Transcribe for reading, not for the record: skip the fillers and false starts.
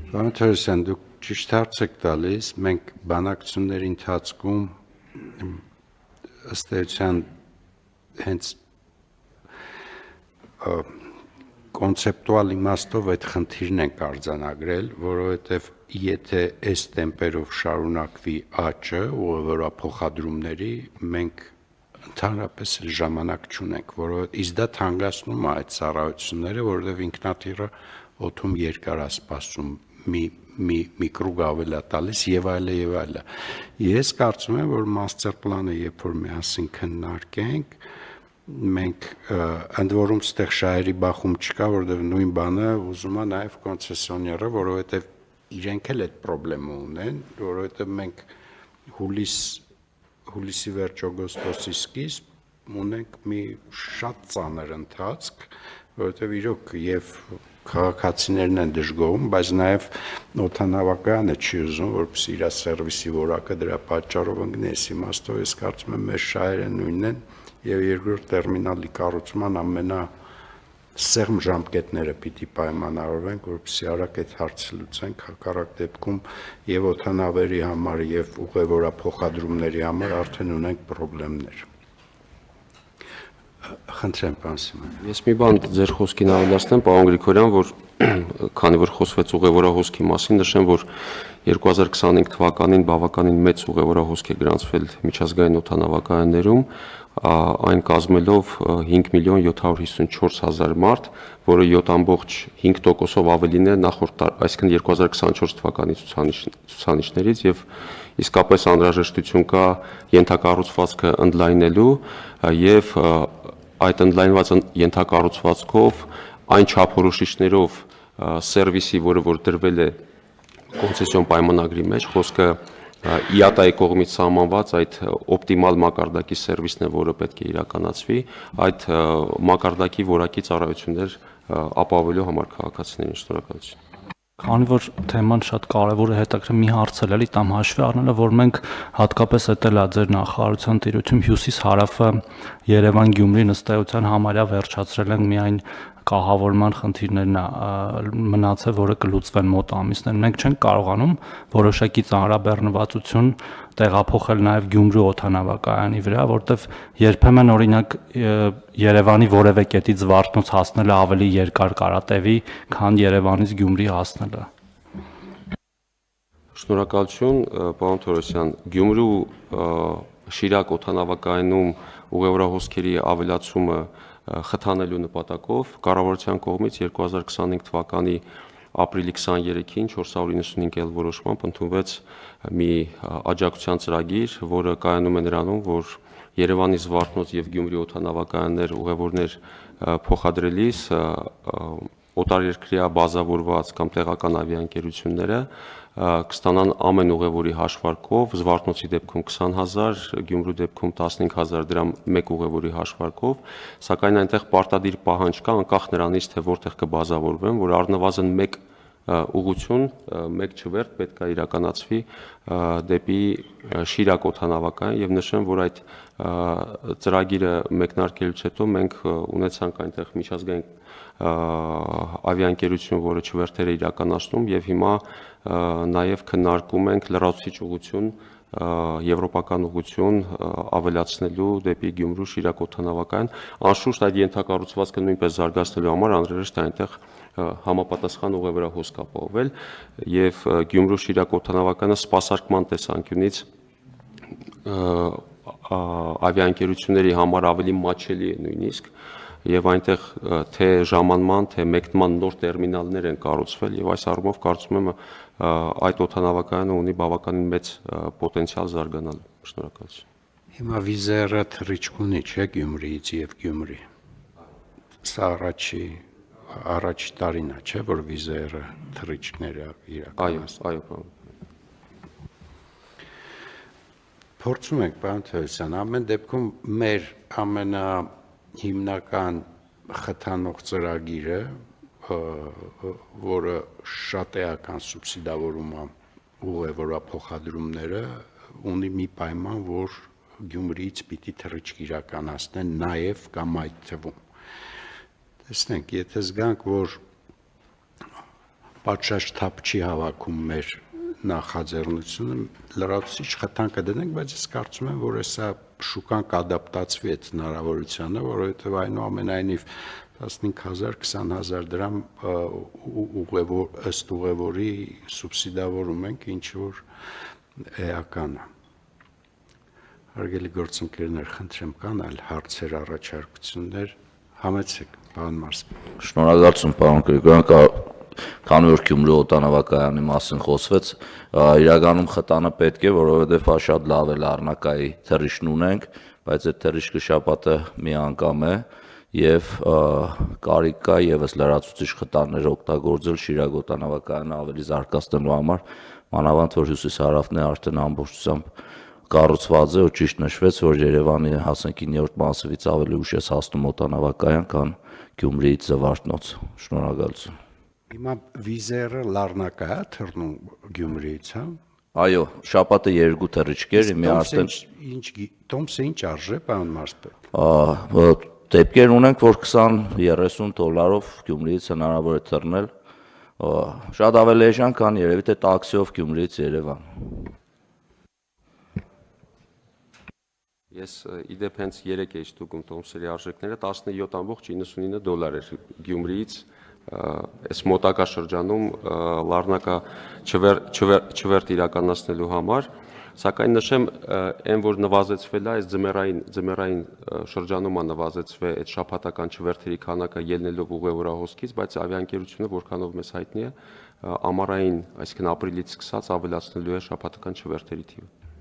Պարոն Թորոսյան, դուք ճիշտ հարց եք տալիս, մենք բանակցությունների ընթացքում ըստ էության հենց կոնցեպտուալ իմաստով այդ խնդիրն ենք արձանագրել, որովհետև եթե այս տեմպերով շարունակվի աճը ուղևորափոխադրումների, մենք ընդհանրապես ժամանակ չունենք, որովհետև իսկ դա թանկացնում է այդ ծառայությունները, որովհետև ինքնաթիռը օդում երկար է սպասում, մի կրուգ ավել է տալիս եւ այլը եւ այլը։ Ես կարծում եմ, որ master plan-ը երբ որ միասին քննարկենք, մենք ընդ որում ստեղ շահերի բախում չկա, որովհետև նույն բանը ուզում է նաև կոնցեսիոները, որովհետև իրենք էլ այդ խնդրեմը ունեն, որովհետև մենք հուլիսի վերջ օգոստոսի սկիզբ ունենք մի շատ ծանր ընթացք, որովհետև իրոք եւ քաղաքացիներն են դժգոհում, բայց նաև օդանավակայանը չի ուզում, որպեսզի իր սերվիսի որակը դրա պատճառով ընկնի, այս իմաստով ես կարծում եմ մեր շահերը նույնն են եւ երկրորդ տերմինալի կառուցման ամենասեղմ ժամկետները պիտի պայմանավորվեն, որպեսզի արագ այդ հարցը լուծենք, հակառակ դեպքում եւ օդանավերի համար եւ ուղևորափոխադրումների համար արդեն ունենք խնդիրներ։ Խնդրեմ, պարոն Սիմոն։ Ես մի բան ձեր խոսքին ավելացնեմ, պարոն Գրիգորյան, որ քանի որ խոսվեց ուղևորահոսքի մասին, նշեմ, որ 2025 թվականին բավականին մեծ ուղևորահոսք է գրանցվել միջազգային օդանավակայաններում, այն կազմելով 5.754.000 մարդ, որը 7.5%-ով ավելին է նախորդ, այսինքն 2024 թվականի ցուցանիշներից եւ իսկապես անհրաժեշտություն կա ենթակառուցվածքը ընդլայնելու եւ այդ ընդլայնված ենթակառուցվածքով այն չափորոշիչներով սերվիսի, որ դրվել է կոնցեսիոն պայմանագրի մեջ, խոսքը IATA-ի կողմից սահմանված այդ օպտիմալ մակարդակի սերվիսն է, որը պետք է իրականացվի, այդ մակարդակի որակի ծառայություններ ապահովելու համար քաղաքացիներին։ Շնորհակալություն։ Քանի որ թեման շատ կարևոր է, հետաքրքիր մի հարց էլ էլի տամ հաշվի առնելը, որ մենք հատկապես էտել է ձեր նախարարության տիրույթում հյուսիս-հարավը Երևան-Գյումրի նստեյության համարյա վերջացրել են միայն կահավորման խնդիրներն մնացել, որը կլուծվեն մոտ ամիսներ։ Մենք չենք կարողանում որոշակի ծանրաբեռնվածություն տեղափոխել նաև Գյումրի օդանավակայանի վրա, որտեվ երբեմն օրինակ Երևանի որևէ կետից Զվարթնոց հասնելը ավելի երկար կարատևի, քան Երևանից Գյումրի հասնելը։ Շնորհակալություն, պարոն Թորոսյան։ Գյումրու Շիրակ օդանավակայանում ուղևորահոսքերի ավելացումը խթանելու նպատակով կառավարության կողմից 2025 թվականի ապրիլի 23-ին 495 էլ որոշմամբ ընդունվեց մի աջակցության ծրագիր, որը կայանում է նրանում, որ Երևանի Զվարթնոց եւ Գյումրի օդանավակայաններ ուղևորներ փոխադրելիս օտարերկրյա բազավորված կամ տեղական ավիաընկերությունները կստանան ամեն ուղևորի հաշվարկով, Զվարթնոցի դեպքում 20,000, Գյումրու դեպքում 15,000 դրամ մեկ ուղևորի հաշվարկով, սակայն այնտեղ պարտադիր պահանջ կա, անկախ նրանից, թե որտեղ կբազավորվեն, որ առնվազն մեկ ուղղություն, մեկ չվերթ պետք է իրականացվի դեպի Շիրակ օդանավակայան եւ նշեմ, որ այդ ծրագիրը մեկնարկելուց հետո մենք ունեցանք այնտեղ միջազգային ավիաընկերություն, որը չվերթեր է իրականացնում եւ հիմա նաեւ քննարկում ենք լրացուցիչ ուղղություն եվրոպական ուղղություն ավելացնելու դեպի Գյումրու Շիրակ օդանավակայան։ Անշուշտ այդ ենթակառուցվածքը նույնպես զարգացնելու համար անհրաժեշտ է այնտեղ համապատասխան ուղևորահոսք ապահովել եւ Գյումրու Շիրակ օդանավակայանը սպասարկման տեսանկյունից ավիաընկերությունների համար ավելի մատչելի է նույնիսկ եւ այնտեղ թե ժամանման, թե մեկնման նոր տերմինալներ են կառուցվել եւ այս առումով կարծում եմ այդ օդանավակայանը ունի բավականին մեծ պոտենցիալ զարգանալու։ Շնորհակալություն։ Հիմա վիզերը թռիչք ունի, չէ՞, Գյումրիից եւ Գյումրի։ Սա առաջի տարին է, չէ՞, որ վիզերը թռիչքները իրականացնում։ Այո, պարոն։ Փորձում ենք, պարոն Թորոսյան, ամեն դեպքում մեր ամենահիմնական խթանող ծրագիրը, որը շատ էական սուբսիդավորում է ուղևորափոխադրումները, ունի մի պայման, որ Գյումրիից պիտի թռիչք իրականացնեն նաև կամ այդ թվում։ Տեսնենք, եթե զգանք, որ պատշաճ թափ չի հավաքում մեր նախաձեռնությունը, լրացուցիչ խթան կդնենք, բայց ես կարծում եմ, որ հեսա շուկան կադապտացվի այդ հնարավորությանը, որովհետև այնուամենայնիվ 15,000-20,000 դրամ ըստ ուղևորի սուբսիդավորում ենք, ինչ որ էական է։ Հարգելի գործընկերներ, խնդրեմ, կան այլ հարցեր, առաջարկություններ, համեցեք, պարոն Մարսպետ։ Շնորհակալություն, պարոն Գրիգորյան, քանի որ Գյումրի օդանավակայանի մասին խոսվեց, իրականում խտանը պետք է, որովհետև շատ լավ է Լառնակայի թռիչքն ունենք, բայց այդ թռիչքը շաբաթը մի անգամ է եւ կարիք կա եւս լրացուցիչ խտաններ օգտագործել Շիրակ օդանավակայանը ավելի զարգացնելու համար, մանավանդ որ հյուսիս-հարավն է արդեն ամբողջությամբ կառուցված է ու ճիշտ նշվեց, որ Երևանի հասնքի 9-րդ մասիվից ավելի ուշ է հասնում օդանավակայան, քան Գյումրիից Զվարթնոց։ Շնորհակալություն։ Հիմա վիզերը Լառնակա է թռնում Գյումրիից, հա։ Այո, շաբաթը 2 թռիչքեր, մի արդեն Տոմսը ինչ արժե, պարոն Մարսպետ։ Դեպքեր ունենք, որ 20-30 դոլարով Գյումրիից հնարավոր է թռնել, շատ ավելի էժան, քան երևի թե տաքսիով Գյումրիից Երևան։ Ես իդեպ հենց 3 էի ստուգում տոմսերի արժեքները, 17.99 դոլար էր Գյումրիից, այս մոտակա շրջանում Լառնակա չվերթ իրականացնելու համար, սակայն նշեմ, այն որ նվազեցվել է, այս ձմեռային շրջանում է նվազեցվել այդ շաբաթական չվերթերի քանակը ելնելով ուղևորահոսքից, բայց ավիաընկերությունը, որքանով մեզ հայտնի է, ամառային, այսինքն ապրիլից սկսած ավելացնելու է շաբաթական չվերթերի թիվը։